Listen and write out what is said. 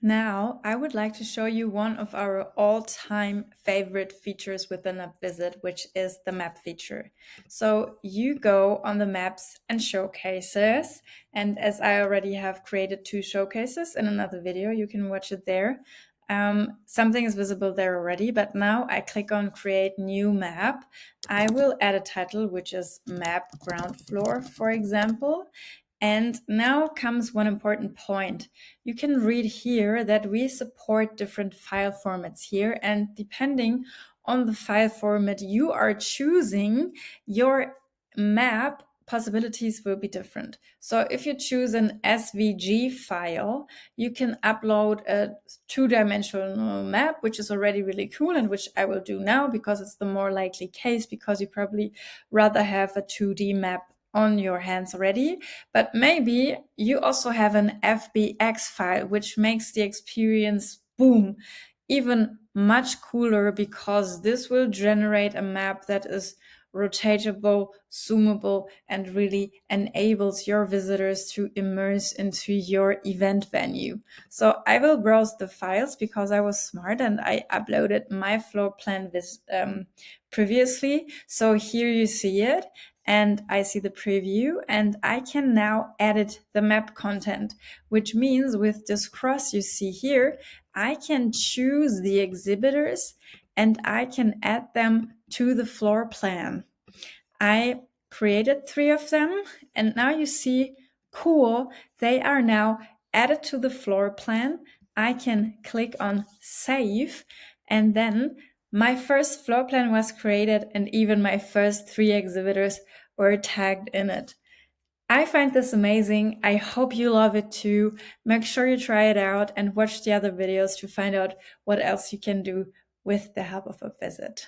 Now, I would like to show you one of our all-time favorite features within Abbesitz, which is the map feature. So you go on the maps and showcases, and as I already have created 2 showcases in another video, you can watch it there. Something is visible there already, but now I click on create new map. I will add a title, which is map ground floor, for example. And now comes one important point. You can read here that we support different file formats here, and depending on the file format you are choosing, your map possibilities will be different. So if you choose an SVG file, you can upload a 2-dimensional map, which is already really cool and which I will do now because it's the more likely case, because you probably rather have a 2D map on your hands already. But maybe you also have an FBX file, which makes the experience, boom, even much cooler, because this will generate a map that is rotatable, zoomable, and really enables your visitors to immerse into your event venue. So I will browse the files because I was smart and I uploaded my floor plan previously. So here you see it, and I see the preview, and I can now edit the map content, which means with this cross you see here, I can choose the exhibitors and I can add them to the floor plan. I created 3 of them, and now you see, cool, they are now added to the floor plan. I can click on save, and then my first floor plan was created, and even my first 3 exhibitors were tagged in it. I find this amazing. I hope you love it too. Make sure you try it out and watch the other videos to find out what else you can do with the help of Abbesitz.